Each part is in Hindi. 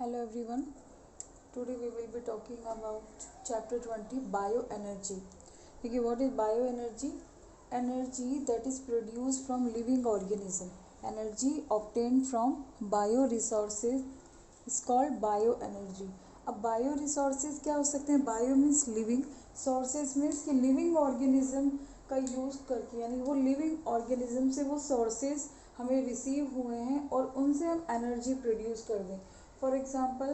Hello everyone. Today we will be talking about chapter 20 bioenergy. Okay, what is bioenergy? Energy that is produced from living organism. Energy obtained from bioresources is called bioenergy. अब bioresources क्या हो सकते हैं? Bio means living, sources means कि living organism का यूज़ करके, यानी वो living organism से वो sources हमें रिसीव हुए हैं और उनसे हम एनर्जी प्रोड्यूस कर दें. फॉर एग्जाम्पल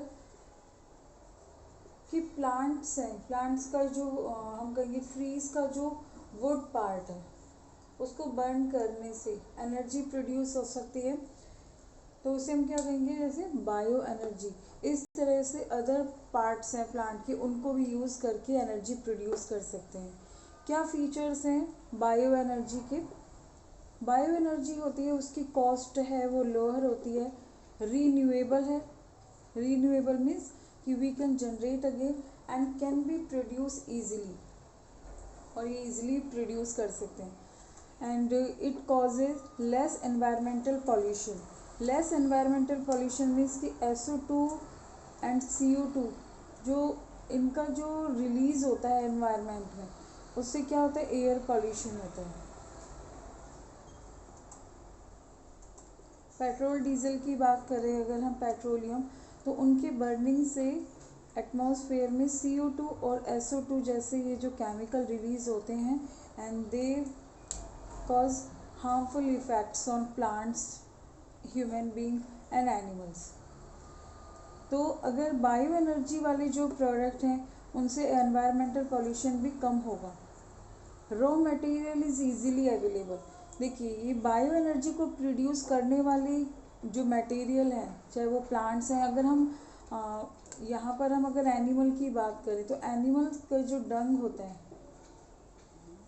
कि प्लांट्स हैं, प्लांट्स का जो हम कहेंगे ट्रीज का जो वुड पार्ट है उसको बर्न करने से एनर्जी प्रोड्यूस हो सकती है, तो उसे हम क्या कहेंगे? जैसे बायो एनर्जी. इस तरह से अदर पार्ट्स हैं प्लांट के, उनको भी यूज़ करके एनर्जी प्रोड्यूस कर सकते हैं. क्या फीचर्स हैं बायो एनर्जी के? बायो एनर्जी होती है, उसकी कॉस्ट है वो लोअर होती है, रीन्यूएबल है. रीन्यूएबल मीन्स कि we can generate again and can be produce easily, और ये ईजिली प्रोड्यूस कर सकते हैं. And it causes less environmental pollution. Less environmental pollution means कि SO2 एंड CO2 जो इनका जो रिलीज होता है एनवायरमेंट में, उससे क्या होता है? एयर पॉल्यूशन होता है. पेट्रोल डीजल की बात करें अगर हम, पेट्रोलियम, तो उनके बर्निंग से एटमॉस्फेयर में CO2 और SO2 जैसे ये जो केमिकल रिलीज होते हैं, and they cause harmful effects on plants, human being and animals. तो अगर बायो एनर्जी वाले जो प्रोडक्ट हैं उनसे एनवायरमेंटल पॉल्यूशन भी कम होगा. Raw material is easily available. देखिए, ये बायो एनर्जी को प्रोड्यूस करने वाली जो मटेरियल है, चाहे वो प्लांट्स हैं, अगर हम यहाँ पर हम अगर एनिमल की बात करें तो एनिमल्स का जो डंग होता है,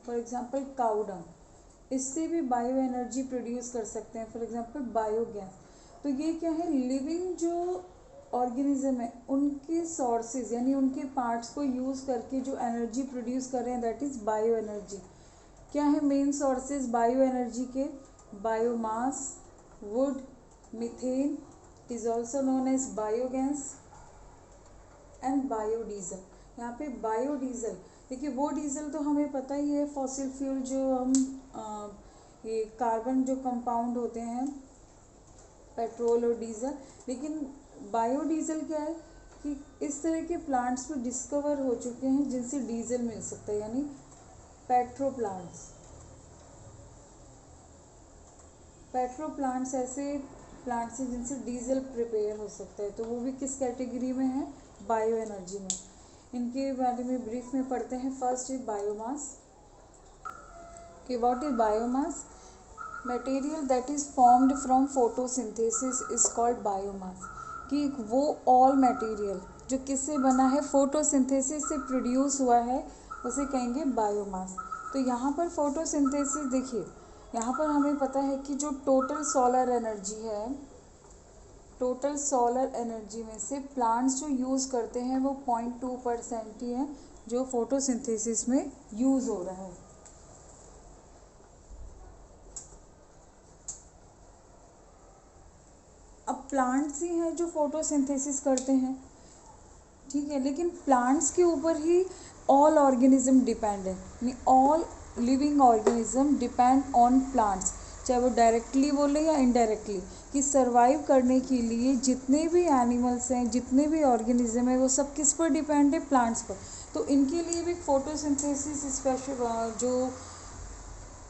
फॉर एग्जांपल काऊ डंग, इससे भी बायो एनर्जी प्रोड्यूस कर सकते हैं. For example biogas. तो ये क्या है? लिविंग जो ऑर्गेनिज्म है उनके सोर्सेज यानी उनके पार्ट्स को यूज़ करके जो एनर्जी प्रोड्यूस कर रहे हैं, दैट इज़ बायो एनर्जी. क्या है मेन सोर्सेज बायो एनर्जी के? Biomass, wood, methane is also known as biogas and biodiesel. यहाँ पे बायोडीजल, देखिए वो डीजल तो हमें पता ही है, फॉसिल फ्यूल जो हम ये कार्बन जो कंपाउंड होते हैं, पेट्रोल और डीजल. लेकिन बायोडीजल क्या है कि इस तरह के प्लांट्स भी डिस्कवर हो चुके हैं जिनसे डीजल मिल सकता है, यानी पेट्रो प्लांट्स ऐसे प्लांट्स हैं जिनसे डीजल प्रिपेयर हो सकता है. तो वो भी किस कैटेगरी में है? बायो एनर्जी में. इनके बारे में ब्रीफ में पढ़ते हैं. First is biomass. कि what is biomass? Material that is formed from photosynthesis is called biomass. कि वो ऑल मटेरियल जो किससे बना है? फोटोसिंथेसिस से प्रोड्यूस हुआ है, उसे कहेंगे बायोमास. तो यहाँ पर फोटोसिंथेसिस, देखिए यहाँ पर हमें पता है कि जो टोटल सोलर एनर्जी है, टोटल सोलर एनर्जी में से प्लांट्स जो यूज़ करते हैं वो 0.2% ही है जो फोटोसिंथेसिस में यूज़ हो रहा है. अब प्लांट्स ही हैं जो फोटोसिंथेसिस करते हैं, ठीक है, लेकिन प्लांट्स के ऊपर ही ऑल ऑर्गेनिज्म डिपेंड है. यानी all living organism depend on plants, चाहे वो डायरेक्टली बोले या इनडायरेक्टली, कि सर्वाइव करने के लिए जितने भी एनिमल्स हैं, जितने भी ऑर्गेनिज्म है, वो सब किस पर डिपेंड है? प्लांट्स पर. तो इनके लिए भी फोटोसिंथेसिस स्पेशल जो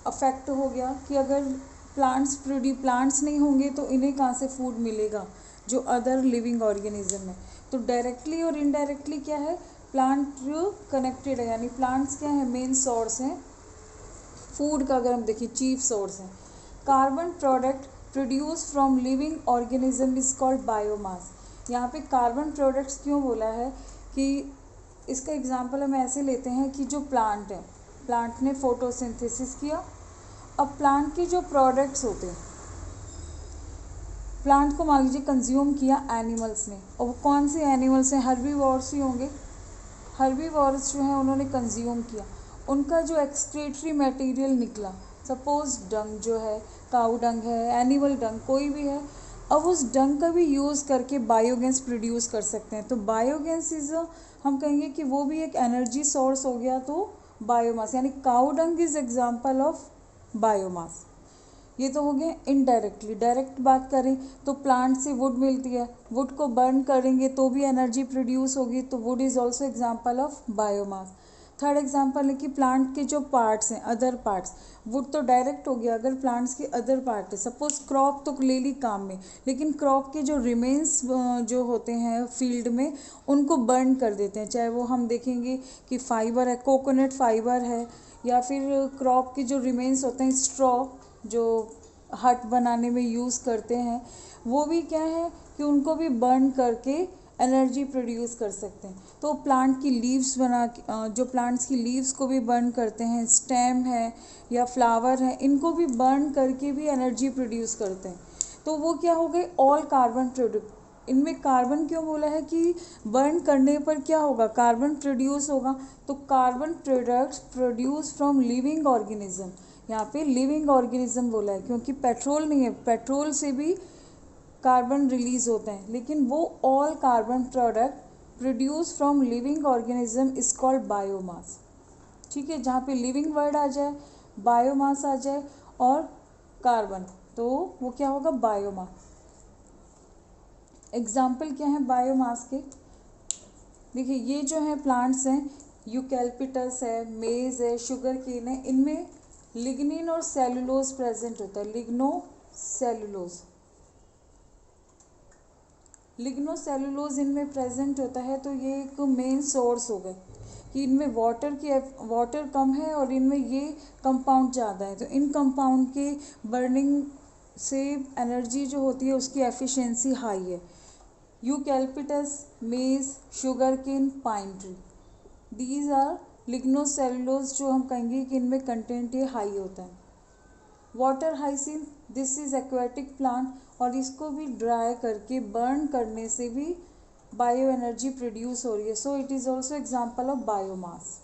अफेक्ट हो गया कि अगर प्लांट्स नहीं होंगे तो इन्हें कहाँ से फूड मिलेगा जो अदर लिविंग ऑर्गेनिज्म है. तो डायरेक्टली और इनडायरेक्टली क्या है? प्लांट जो कनेक्टेड है, यानी प्लांट्स क्या है? मेन सोर्स हैं फूड का. अगर हम देखिए चीफ सोर्स हैं. Carbon product produce from living organism is called biomass. यहाँ पे कार्बन प्रोडक्ट्स क्यों बोला है? कि इसका एग्जांपल हम ऐसे लेते हैं कि जो प्लांट है, प्लांट ने फोटोसिंथेसिस किया. अब प्लांट के जो प्रोडक्ट्स होते हैं, प्लांट को मान लीजिए कंज्यूम किया एनिमल्स ने, और वो कौन से एनिमल्स हैं? हर्बीवोर्स ही होंगे. हर्बीवोर्स जो हैं उन्होंने कंज्यूम किया, उनका जो एक्सक्रीटरी मटेरियल निकला, सपोज डंग जो है, काऊ डंग है, एनिमल डंग कोई भी है, अब उस डंग का भी यूज़ करके बायोगैस प्रोड्यूस कर सकते हैं। तो बायोगैस इज़ हम कहेंगे कि वो भी एक एनर्जी सोर्स हो गया। तो बायोमास यानी cow dung is example of biomass. ये तो हो गया इनडायरेक्टली। डायरेक्ट बात करें तो प्लांट से वुड मिलती है, वुड को बर्न करेंगे तो भी एनर्जी प्रोड्यूस होगी, तो would is also example of biomass. Third example है कि प्लांट के जो पार्ट्स हैं, अदर पार्ट्स, वुड तो डायरेक्ट हो गया। अगर प्लांट्स के अदर पार्ट है, सपोज क्रॉप तो ले ली काम में, लेकिन क्रॉप के जो रिमेन्स जो होते हैं फील्ड में, उनको बर्न कर देते हैं। चाहे वो हम देखेंगे कि फाइबर है, कोकोनट फाइबर है, या फिर क्रॉप के जो रिमेन्स होते हैं, स्ट्रॉ जो हट बनाने में यूज़ करते हैं, वो भी क्या है कि उनको भी बर्न करके एनर्जी प्रोड्यूस कर सकते हैं। तो प्लांट की लीव्स जो प्लांट्स की लीव्स को भी बर्न करते हैं, स्टेम है या फ्लावर है, इनको भी बर्न करके भी एनर्जी प्रोड्यूस करते हैं। तो वो क्या हो गए, ऑल कार्बन प्रोडक्ट। इनमें कार्बन क्यों बोला है कि बर्न करने पर क्या होगा, कार्बन प्रोड्यूस होगा। तो carbon products produce from living organism. यहाँ पे लिविंग ऑर्गेनिज्म बोला है क्योंकि पेट्रोल नहीं है, पेट्रोल से भी कार्बन रिलीज होते हैं, लेकिन वो all carbon product produce from living organism is called biomass. ठीक है, जहाँ पे लिविंग वर्ड आ जाए, बायोमास आ जाए और कार्बन, तो वो क्या होगा, बायोमास। एग्जाम्पल क्या है बायोमास के, देखिए ये जो है प्लांट्स हैं, यूकैलिप्टस है, मेज है, शुगर केन है, इनमें लिग्निन और सेलुलोज प्रेजेंट होता है। लिग्नोसेलुलोज इनमें प्रेजेंट होता है। तो ये एक मेन सोर्स हो गए कि इनमें वाटर कम है और इनमें ये कंपाउंड ज़्यादा है। तो इन कंपाउंड के बर्निंग से एनर्जी जो होती है उसकी एफिशिएंसी हाई है। Eucalyptus, maize, sugar cane, pine tree, these are lignocellulose, जो हम कहेंगे कि इनमें कंटेंट ये हाई होता है। Water hyacinth, this is aquatic plant, और इसको भी ड्राई करके बर्न करने से भी बायो एनर्जी प्रोड्यूस हो रही है। So it is also example of biomass.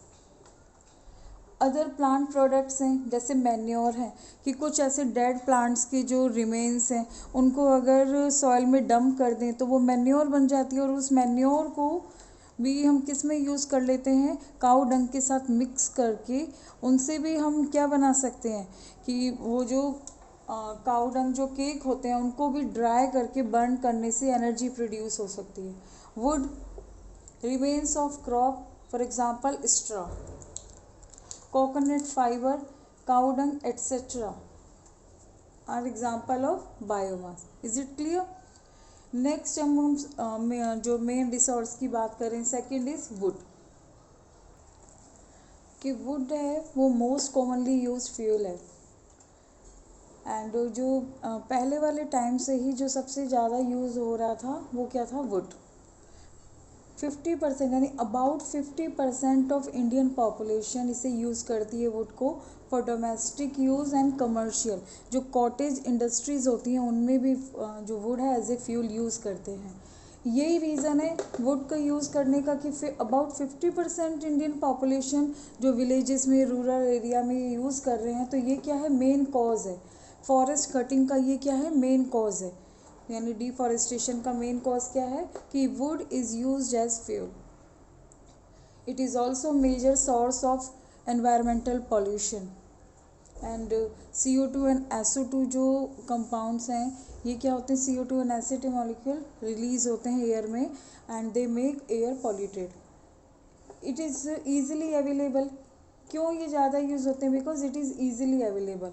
Other plant products हैं जैसे मैन्योर हैं, कि कुछ ऐसे डेड प्लांट्स के जो रिमेन्स हैं उनको अगर सॉइल में डंप कर दें तो वो मैन्योर बन जाती है, और उस मैन्योर को भी हम किस में यूज़ कर लेते हैं, काऊ डंग के साथ मिक्स करके उनसे भी हम क्या बना सकते हैं कि वो जो काऊ डंग जो केक होते हैं उनको भी ड्राई करके बर्न करने से एनर्जी प्रोड्यूस हो सकती है। Would, remains of crop, for example straw, coconut fiber, cow dung, etc. are example of biomass. Is it clear? Next हम जो मेन रिसोर्स की बात करें, सेकेंड इज वुड। कि वुड है वो मोस्ट कॉमनली यूज फ्यूल है, एंड जो पहले वाले टाइम से ही जो सबसे ज़्यादा यूज़ हो रहा था वो क्या था, वुड। 50% यानी अबाउट 50% ऑफ इंडियन पॉपुलेशन इसे यूज़ करती है वुड को for domestic use and commercial. जो कॉटेज इंडस्ट्रीज़ होती हैं उनमें भी जो वुड है एज ए फ्यूल यूज़ करते हैं। यही रीज़न है वुड का यूज़ करने का कि अबाउट 50% इंडियन पॉपुलेशन जो विलेजेस में, रूरल एरिया में यूज़ कर रहे हैं। तो ये क्या है, मेन कॉज है फॉरेस्ट कटिंग का। ये क्या है, मेन कॉज है, यानी डिफॉरेस्टेशन का मेन कॉज क्या है कि wood is used as fuel. It is also major source of environmental pollution. And CO2 and SO2 जो कंपाउंड्स हैं, ये क्या होते हैं, CO2 and acid molecule release होते हैं एयर में, and they make air polluted. It is easily available. क्यों ये ज़्यादा यूज़ होते हैं, because it is easily available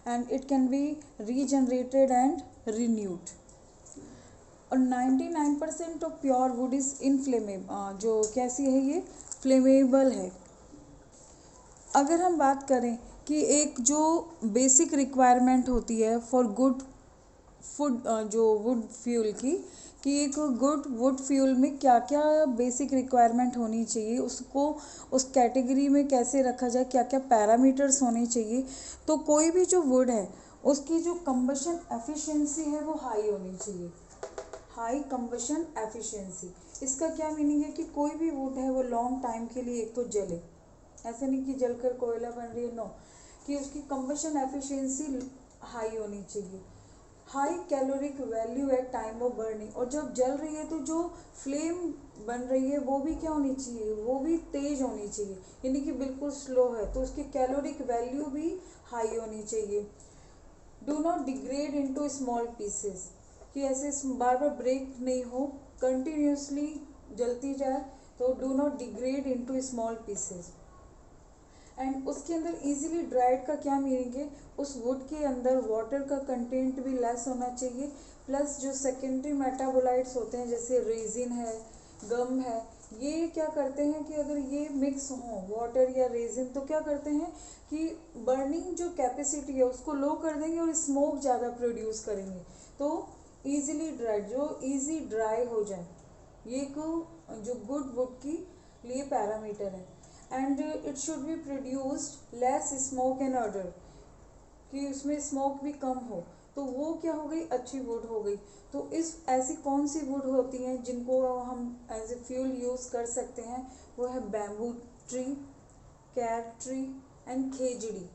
and it can be regenerated and renewed. और 99% of pure would is inflammable, जो कैसी है ये, फ्लेमेबल है। अगर हम बात करें कि एक जो बेसिक रिक्वायरमेंट होती है फॉर गुड फूड, जो वुड फ्यूल की, कि एक गुड वुड फ्यूल में क्या क्या बेसिक रिक्वायरमेंट होनी चाहिए, उसको उस कैटेगरी में कैसे रखा जाए, क्या क्या पैरामीटर्स होने चाहिए। तो कोई भी जो वुड है उसकी जो कंबशन एफिशिएंसी है वो हाई होनी चाहिए, हाई कंबशन एफिशिएंसी। इसका क्या मीनिंग है कि कोई भी वुड है वो लॉन्ग टाइम के लिए एक तो जले, ऐसे नहीं कि जलकर कोयला बन रही है, नो, कि उसकी कंबशन एफिशिएंसी हाई होनी चाहिए। High calorific value at time of burning, और जब जल रही है तो जो फ्लेम बन रही है वो भी क्या होनी चाहिए, वो भी तेज होनी चाहिए, यानी कि बिल्कुल स्लो है तो उसकी कैलोरिक वैल्यू भी हाई होनी चाहिए। Do not degrade into small pieces, कि ऐसे बार बार ब्रेक नहीं हो, कंटिन्यूसली जलती जाए, तो do not degrade into small pieces. And उसके अंदर इजीली ड्राइड का क्या मीनिंग है, उस वुड के अंदर वाटर का कंटेंट भी लेस होना चाहिए, प्लस जो सेकेंडरी मेटाबोलाइट्स होते हैं जैसे रेजिन है, गम है, ये क्या करते हैं कि अगर ये मिक्स हों वाटर या रेजिन तो क्या करते हैं कि बर्निंग जो कैपेसिटी है उसको लो कर देंगे और स्मोक ज़्यादा प्रोड्यूस करेंगे, तो ईजिली ड्राई, जो ईजी ड्राई हो जाए, ये को जो गुड वुड की लिए पैरामीटर है। And it should be produced less smoke and order, कि उसमें स्मोक भी कम हो, तो वो क्या हो गई, अच्छी वुड हो गई। तो इस ऐसी कौन सी वुड होती हैं जिनको हम एज ए फ्यूल यूज़ कर सकते हैं, वो है bamboo tree, ker tree and khejri.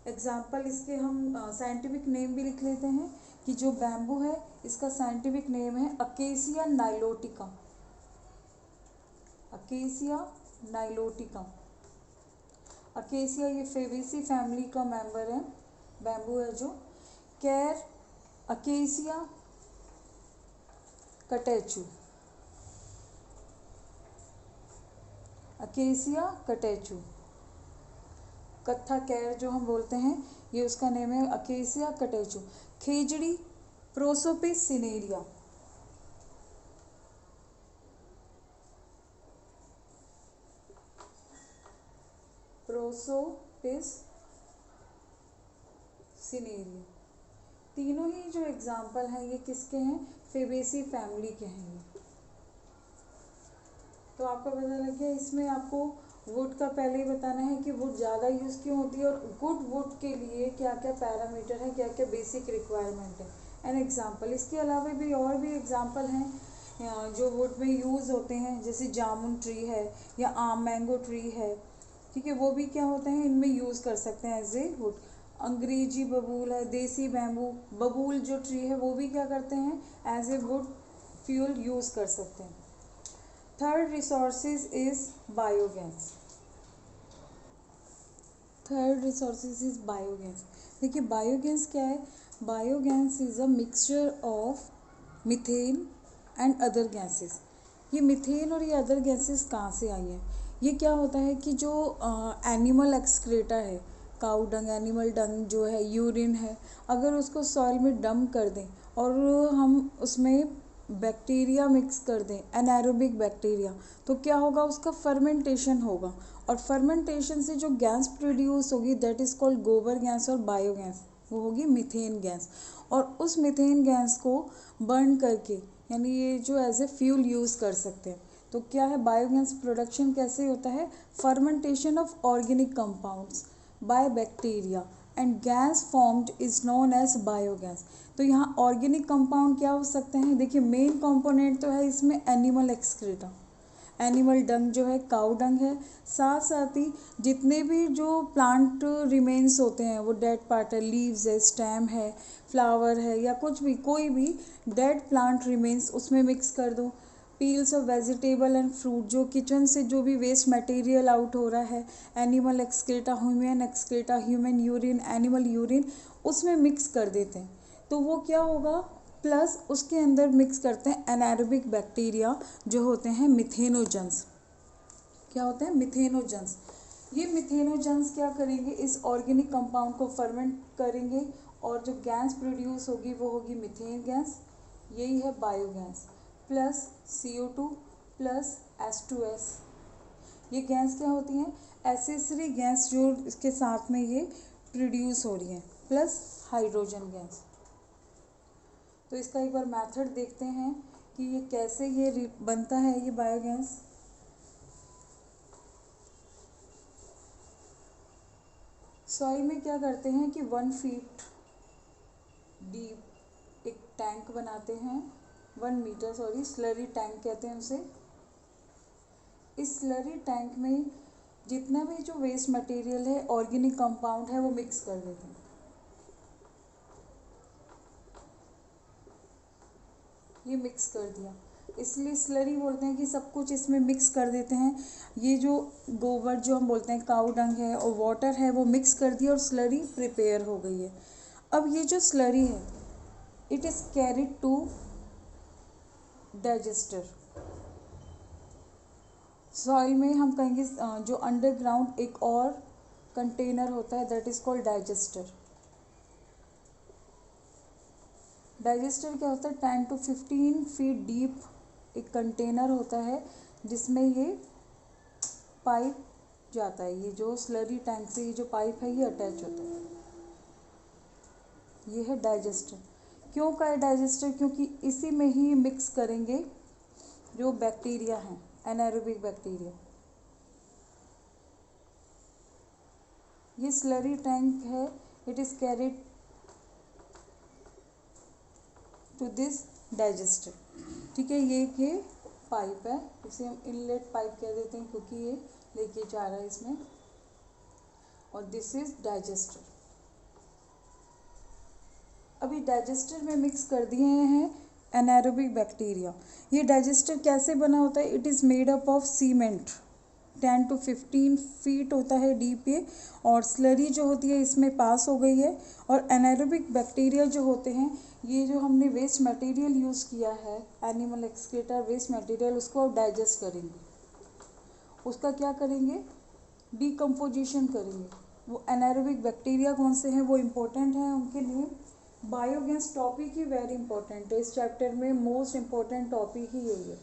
Example इसके हम साइंटिफिक नेम भी लिख लेते हैं कि जो बैम्बू है इसका साइंटिफिक नेम है अकेसिया नाइलोटिका, अकेसिया नाइलोटिका। अकेसिया ये फेबेसी फैमिली का मेंबर है, बैम्बू है जो। कैर अकेसिया कटेचू, अकेसिया कटेचू, कत्था कैर जो हम बोलते हैं ये उसका नेम है Acacia catechu. Khejri Prosopis cineraria, Prosopis cineraria. तीनों ही जो एग्जाम्पल हैं ये किसके हैं, फेबेसी फैमिली के हैं ये। तो आपको पता लग गया, इसमें आपको वुड का पहले ही बताना है कि वुड ज़्यादा यूज़ क्यों होती है और गुड वुड के लिए क्या क्या पैरामीटर है, क्या क्या बेसिक रिक्वायरमेंट है, एन एग्जाम्पल। इसके अलावा भी और भी एग्जाम्पल हैं जो वुड में यूज़ होते हैं, जैसे जामुन ट्री है या आम मैंगो ट्री है, ठीक है, वो भी क्या होते हैं, इनमें यूज़ कर सकते हैं एज ए वुड। अंग्रेजी बबूल है, देसी बैम्बू, बबूल जो ट्री है वो भी क्या करते हैं as a wood fuel use कर सकते हैं। Third resources is biogas, third resources is biogas. देखिए बायोगैस क्या है, biogas is a mixture of methane and other gases. ये मीथेन और ये अदर गैसेस कहाँ से आई हैं, ये क्या होता है कि जो एनिमल एक्सक्रेटा है, काऊ डंग, एनिमल डंग जो है, यूरिन है, अगर उसको सॉइल में डंप कर दें और हम उसमें बैक्टीरिया मिक्स कर दें, एनारोबिक बैक्टीरिया, तो क्या होगा, उसका फर्मेंटेशन होगा, और फर्मेंटेशन से जो गैस प्रोड्यूस होगी दैट इज़ कॉल्ड गोबर गैस और बायोगैस, वो होगी मीथेन गैस। और उस मीथेन गैस को बर्न करके, यानी ये जो एज ए फ्यूल यूज़ कर सकते हैं। तो क्या है, बायोगैस प्रोडक्शन कैसे होता है, fermentation of organic compounds by bacteria and gas formed is known as biogas. तो यहाँ ऑर्गेनिक कंपाउंड क्या हो सकते हैं, देखिए मेन कंपोनेंट तो है इसमें एनिमल एक्सक्रीटा, एनिमल डंग जो है, काऊ डंग है, साथ साथ ही जितने भी जो प्लांट रिमेन्स होते हैं, वो डेड पार्ट है, लीव्स है, स्टेम है, फ्लावर है, या कुछ भी कोई भी डेड प्लांट रिमेन्स उसमें मिक्स कर दो। Peels of vegetable and fruit, जो किचन से जो भी वेस्ट मटेरियल आउट हो रहा है, animal excreta, human excreta, human urine, animal urine, उसमें मिक्स कर देते हैं, तो वो क्या होगा, प्लस उसके अंदर मिक्स करते हैं एनारोबिक बैक्टीरिया जो होते हैं मिथेनोजेंस। क्या होते हैं, मिथेनोजेंस। ये मिथेनोजेंस क्या करेंगे, इस ऑर्गेनिक कंपाउंड को फर्मेंट करेंगे और जो गैस प्रोड्यूस होगी वो होगी मीथेन गैस, यही है biogas, plus CO2 plus H2S। ये गैस क्या होती हैं, एसेसरी गैस जो इसके साथ में ये प्रोड्यूस हो रही है, प्लस हाइड्रोजन गैस। तो इसका एक बार मेथड देखते हैं कि ये कैसे ये बनता है ये बायोगैस। सॉइल में क्या करते हैं कि 1 फीट डीप एक टैंक बनाते हैं, 1 मीटर, सॉरी, स्लरी टैंक कहते हैं उसे। इस स्लरी टैंक में जितना भी जो वेस्ट मटेरियल है, ऑर्गेनिक कंपाउंड है, वो मिक्स कर देते हैं। ये मिक्स कर दिया, इसलिए स्लरी बोलते हैं कि सब कुछ इसमें मिक्स कर देते हैं। ये जो गोबर जो हम बोलते हैं काऊ डंग है और वाटर है वो मिक्स कर दिया और स्लरी प्रिपेयर हो गई है। अब ये जो स्लरी है it is carried to digester. Soil में हम कहेंगे जो अंडरग्राउंड एक और कंटेनर होता है that is called digester. Digester क्या होता है, 10 to 15 फीट डीप एक कंटेनर होता है जिसमें ये पाइप जाता है। ये जो स्लरी टैंक से ये जो पाइप है ये अटैच होता है, ये है डाइजेस्टर। क्यों का है डाइजेस्टर, क्योंकि इसी में ही मिक्स करेंगे जो बैक्टीरिया हैं, एनारोबिक बैक्टीरिया। ये स्लरी टैंक है, it is carried to this digester. ठीक है, ये पाइप है, इसे हम इनलेट पाइप कह देते हैं क्योंकि ये लेके जा रहा है इसमें, और दिस इज डाइजेस्टर। अभी डाइजेस्टर में मिक्स कर दिए हैं एनारोबिक बैक्टीरिया। ये डाइजेस्टर कैसे बना होता है, it is made up of cement, 10 to 15 feet होता है डीप ये, और स्लरी जो होती है इसमें पास हो गई है। और एनारोबिक बैक्टीरिया जो होते हैं, ये जो हमने वेस्ट मटेरियल यूज़ किया है, एनिमल एक्सक्रीटर वेस्ट मटेरियल, उसको डाइजेस्ट करेंगे। उसका क्या करेंगे, डिकम्पोजिशन करेंगे। वो एनारोबिक बैक्टीरिया कौन से हैं वो इम्पोर्टेंट हैं, उनके लिए बायोगैस टॉपिक ही वेरी इंपॉर्टेंट है। इस चैप्टर में मोस्ट इम्पॉर्टेंट टॉपिक ही यही है,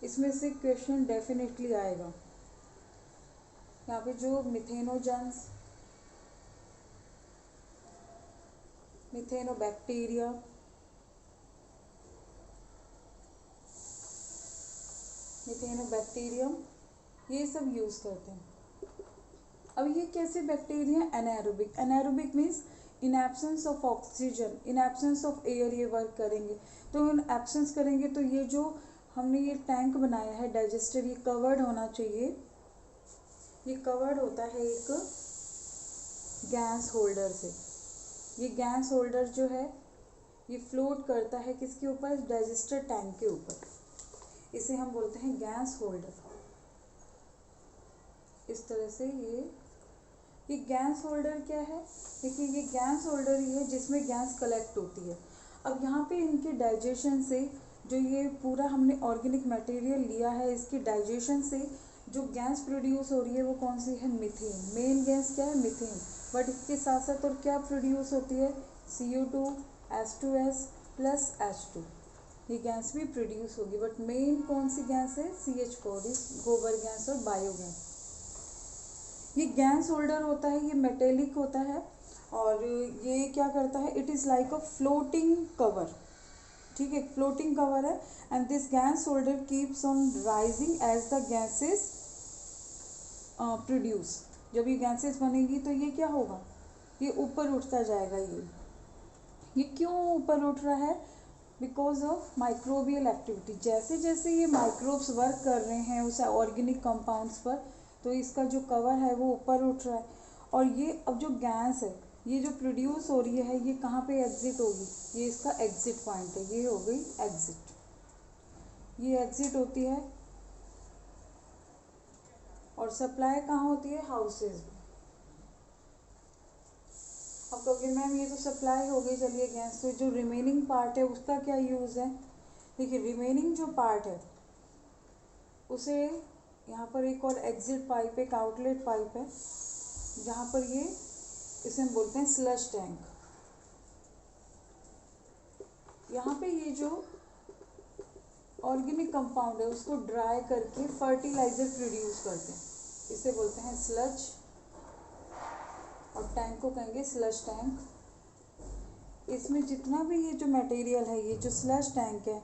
इसमें से क्वेश्चन डेफिनेटली आएगा। यहाँ पे जो मिथेनोजेंस, मिथेनोबैक्टीरिया, मिथेनोबैक्टीरियम, ये सब यूज़ करते हैं। अब ये कैसे bacteria, anaerobic. Anaerobic means in absence of oxygen, in absence of air ये वर्क करेंगे। तो इन एब्सेंस करेंगे तो ये जो हमने ये टैंक बनाया है डाइजेस्टर, ये कवर्ड होना चाहिए। ये कवर्ड होता है एक गैस होल्डर से। ये गैस होल्डर जो है ये फ्लोट करता है किसके ऊपर, डाइजेस्टर टैंक के ऊपर। इसे हम बोलते हैं गैस होल्डर। इस तरह से ये गैस होल्डर क्या है, देखिए ये गैस होल्डर ही है जिसमें गैस कलेक्ट होती है। अब यहाँ पे इनके डाइजेशन से जो ये पूरा हमने ऑर्गेनिक मटेरियल लिया है, इसके डाइजेशन से जो गैस प्रोड्यूस हो रही है वो कौन सी है, मीथेन। मेन गैस क्या है, मीथेन। बट इसके साथ साथ और क्या प्रोड्यूस होती है, CO2, H2S प्लस H2, ये गैस भी प्रोड्यूस होगी। बट मेन कौन सी गैस है, CH4, गोबर गैस और बायोगैस। ये गैस होल्डर होता है, ये मेटेलिक होता है और ये क्या करता है, it is like a floating cover. ठीक है, फ्लोटिंग कवर है। And this gas holder keeps on rising as the gases produce. जब ये गैसेस बनेगी तो ये क्या होगा, ये ऊपर उठता जाएगा। ये क्यों ऊपर उठ रहा है, बिकॉज ऑफ माइक्रोबियल एक्टिविटी। जैसे जैसे ये माइक्रोब्स वर्क कर रहे हैं उस ऑर्गेनिक कंपाउंड्स पर, तो इसका जो कवर है वो ऊपर उठ रहा है। और ये अब जो गैस है ये जो प्रोड्यूस हो रही है ये कहाँ पे एग्जिट होगी, ये इसका एग्जिट पॉइंट है, ये हो गई एग्जिट। ये एग्जिट होती है और सप्लाई कहाँ होती है, हाउसेज में। अब कहोगे मैम ये तो सप्लाई हो गई, चलिए गैस, तो जो रिमेनिंग पार्ट है उसका क्या यूज़ है। देखिए रिमेनिंग जो पार्ट है उसे यहाँ पर एक और एग्जिट पाइप, एक आउटलेट पाइप है जहाँ पर ये, इसे हम बोलते हैं स्लश टैंक। यहाँ पे ये जो ऑर्गेनिक कंपाउंड है उसको ड्राई करके फर्टिलाइजर प्रोड्यूस करते हैं, इसे बोलते हैं स्लज, और टैंक को कहेंगे स्लश टैंक। इसमें जितना भी ये जो मटेरियल है, ये जो स्लश टैंक है,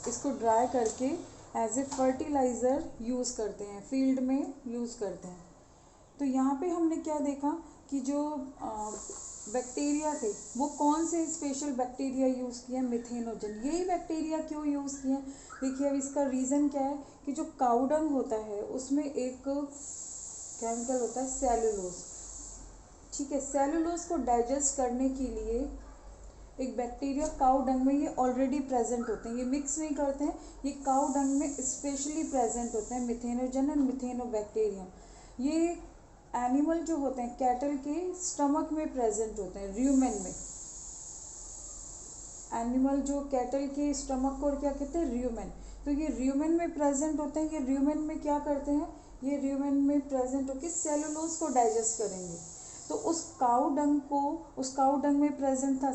इसको ड्राई करके एज ए फर्टिलाइज़र यूज़ करते हैं, फील्ड में यूज़ करते हैं। तो यहाँ पे हमने क्या देखा कि जो बैक्टीरिया थे वो कौन से स्पेशल बैक्टीरिया यूज़ किए, मिथेनोजन। यही बैक्टीरिया क्यों यूज़ किए, देखिए अब इसका रीज़न क्या है कि जो काउडंग होता है उसमें एक केमिकल होता है सेलुलोज। ठीक है। सेलुलोज को डाइजेस्ट करने के लिए एक बैक्टीरिया काऊ डंग में ये ऑलरेडी प्रेजेंट होते हैं, ये मिक्स नहीं करते हैं, ये काऊ डंग में स्पेशली प्रेजेंट होते हैं, मिथेनोजन एंड मिथेनोबैक्टीरियम। ये एनिमल जो होते हैं कैटल के स्टमक में प्रेजेंट होते हैं, र्यूमेन में। एनिमल जो कैटल के स्टमक को क्या कहते हैं, र्यूमेन। तो ये र्यूमेन में प्रेजेंट होते हैं। ये र्यूमेन में क्या करते हैं, ये र्यूमेन में प्रेजेंट होकर सेलुलोज को डाइजेस्ट करेंगे। तो उस काऊ डंग में प्रेजेंट था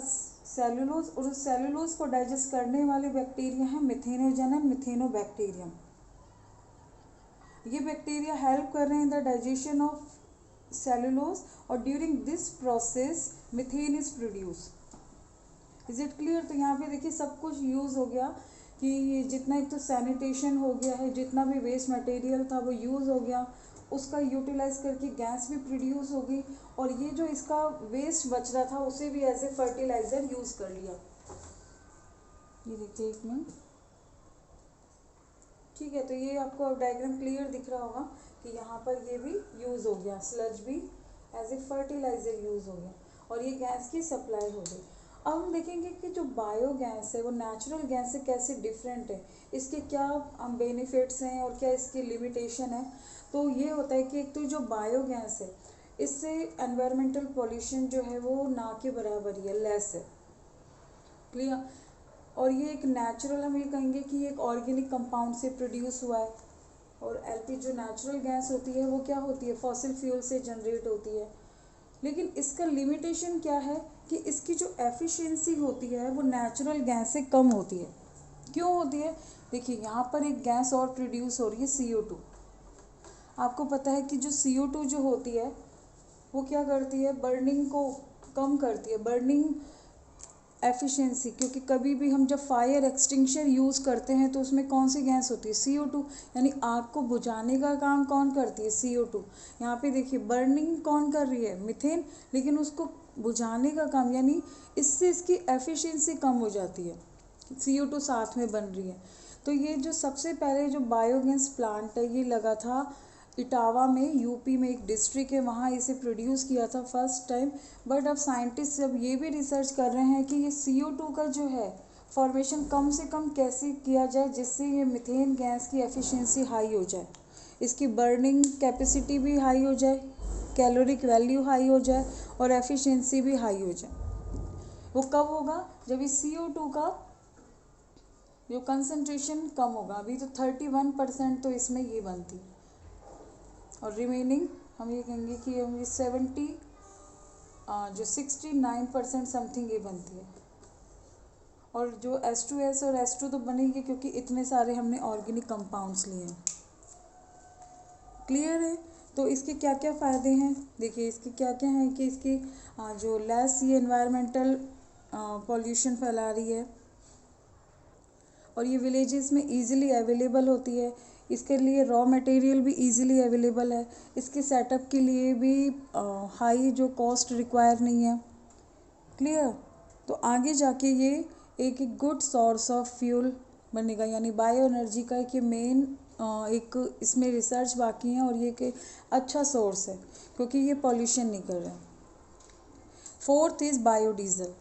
सेलुलोज, और उस सेलुलोज को डाइजेस्ट करने वाले बैक्टीरिया हैं मिथेनोजन एंड मिथेनोबैक्टीरियम। ये बैक्टीरिया हेल्प कर रहे हैं in the digestion of cellulose, और during this process methane is produce. Is it clear? तो यहाँ पे देखिए सब कुछ यूज़ हो गया कि ये जितना, एक तो सैनिटेशन हो गया है, जितना भी वेस्ट मटेरियल था वो यूज़ हो गया, उसका यूटिलाइज करके गैस भी प्रोड्यूस हो गई, और ये जो इसका वेस्ट बच रहा था उसे भी एज ए फर्टिलाइज़र यूज़ कर लिया। ये देखिए एक मिनट, ठीक है। तो ये आपको अब डायग्राम क्लियर दिख रहा होगा कि यहाँ पर ये भी यूज़ हो गया, स्लज भी एज ए फर्टिलाइज़र यूज़ हो गया, और ये गैस की सप्लाई हो गई। अब हम देखेंगे कि जो बायोगैस है वो नेचुरल गैस से कैसे डिफरेंट है, इसके क्या बेनिफिट्स हैं और क्या इसकी लिमिटेशन है। तो ये होता है कि एक तो जो बायोगैस है इससे एनवायरमेंटल पॉल्यूशन जो है वो ना के बराबर ही है, लेस है, क्लियर। और ये एक नेचुरल, हम ये कहेंगे कि ये एक ऑर्गेनिक कंपाउंड से प्रोड्यूस हुआ है। और एलपी जो नेचुरल गैस होती है वो क्या होती है, फॉसिल फ्यूल से जनरेट होती है। लेकिन इसका लिमिटेशन क्या है कि इसकी जो एफिशिएंसी होती है वो नेचुरल गैस से कम होती है। क्यों होती है? देखिए यहाँ पर एक गैस और प्रोड्यूस हो रही है, CO2। आपको पता है कि जो CO2 जो होती है वो क्या करती है, बर्निंग को कम करती है, बर्निंग एफिशिएंसी। क्योंकि कभी भी हम जब फायर एक्सटिंक्शर यूज़ करते हैं तो उसमें कौन सी गैस होती है, CO2, यानी आग को बुझाने का काम कौन करती है, CO2। यहाँ पे देखिए बर्निंग कौन कर रही है, मिथेन, लेकिन उसको बुझाने का काम, यानी इससे इसकी एफिशिएंसी कम हो जाती है, CO2 साथ में बन रही है। तो ये जो सबसे पहले जो बायोगैस प्लांट है ये लगा था इटावा में, यूपी में एक डिस्ट्रिक्ट है, वहाँ इसे प्रोड्यूस किया था फर्स्ट टाइम। बट अब साइंटिस्ट अब ये भी रिसर्च कर रहे हैं कि ये CO2 का जो है फॉर्मेशन कम से कम कैसे किया जाए जिससे ये मिथेन गैस की एफिशिएंसी हाई हो जाए, इसकी बर्निंग कैपेसिटी भी हाई हो जाए, कैलोरिक वैल्यू हाई हो जाए, और एफिशिएंसी भी हाई हो जाए। वो कब होगा, जब इस CO2 का जो कंसंट्रेशन कम होगा। अभी तो 31% तो इसमें ये बनती है, और रिमेनिंग हम ये कहेंगे कि हम ये 69% समथिंग ये बनती है। और जो H2S और H2 तो बनेंगे क्योंकि इतने सारे हमने ऑर्गेनिक कंपाउंड्स लिए हैं, क्लियर है। तो इसके क्या क्या फ़ायदे हैं, देखिए इसके क्या क्या हैं कि इसकी जो लेस ये एनवायरमेंटल पॉल्यूशन फैला रही है, और ये विलेजेस में इजीली अवेलेबल होती है, इसके लिए रॉ मटेरियल भी इजीली अवेलेबल है, इसके सेटअप के लिए भी हाई जो कॉस्ट रिक्वायर नहीं है, क्लियर। तो आगे जाके ये एक गुड सोर्स ऑफ फ्यूल बनेगा, यानी बायो एनर्जी का एक मेन एक इसमें रिसर्च बाकी है, और ये एक अच्छा सोर्स है क्योंकि ये पॉल्यूशन नहीं कर रहा है। Fourth is biodiesel.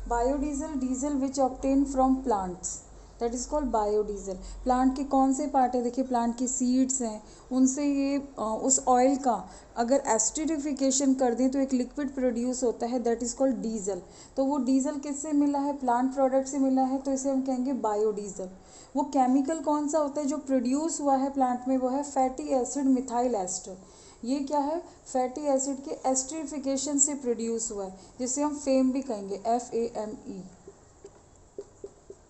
Biodiesel, diesel which obtain from plants, that is called biodiesel. Plant के कौन से पार्ट है, देखिए प्लांट की सीड्स हैं, उनसे ये उस ऑयल का अगर एस्टरिफिकेशन कर दें तो एक लिक्विड प्रोड्यूस होता है, दैट इज़ कॉल्ड डीजल। तो वो डीजल किससे मिला है, प्लांट प्रोडक्ट से मिला है, तो इसे हम कहेंगे बायोडीजल। वो केमिकल कौन सा होता है जो प्रोड्यूस हुआ है प्लांट में, वो है फैटी एसिड मिथाइल एस्टर। ये क्या है, फैटी एसिड के एस्टरिफिकेशन से प्रोड्यूस हुआ है, जिसे हम फेम भी कहेंगे, FAME,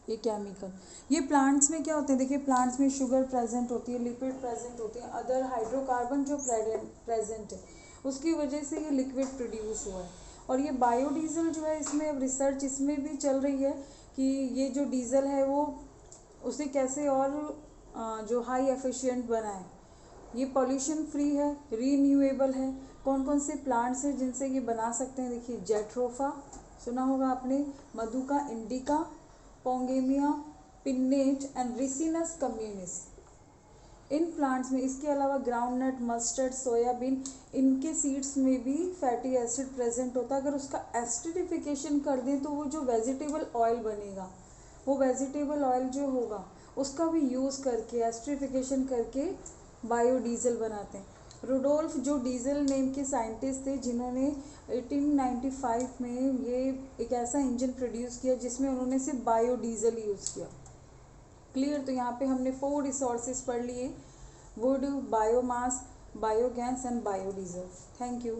ये केमिकल। ये प्लांट्स में क्या होते हैं, देखिए प्लांट्स में शुगर प्रेजेंट होती है, लिपिड प्रेजेंट होती है, अदर हाइड्रोकार्बन जो प्रेजेंट है, उसकी वजह से ये लिक्विड प्रोड्यूस हुआ है। और ये बायोडीज़ल जो है, इसमें अब रिसर्च इसमें भी चल रही है कि ये जो डीज़ल है वो उसे कैसे और जो हाई एफिशिएंट बनाए। ये पॉल्यूशन फ्री है, रीन्यूएबल है। कौन कौन से प्लांट्स हैं जिनसे ये बना सकते हैं, देखिए जेट्रोफा सुना होगा आपने, Madhuca indica, Pongamia, pinnata and Ricinus communis. इन प्लांट्स में इसके अलावा ग्राउंडनट, मस्टर्ड, सोयाबीन, इनके सीड्स में भी फैटी एसिड प्रेजेंट होता है। अगर उसका एसिडिफिकेशन कर दें तो वो जो वेजिटेबल ऑयल बनेगा, वो वेजिटेबल ऑयल जो होगा उसका भी यूज़ करके एसिडिफिकेशन करके बायोडीज़ल बनाते हैं। रुडोल्फ जो डीजल नेम के साइंटिस्ट थे, जिन्होंने 1895 में ये एक ऐसा इंजन प्रोड्यूस किया जिसमें उन्होंने सिर्फ बायोडीज़ल यूज़ किया। क्लियर। तो यहाँ पे हमने 4 रिसोर्सेज पढ़ लिए, would, biomass, biogas and biodiesel. Thank you.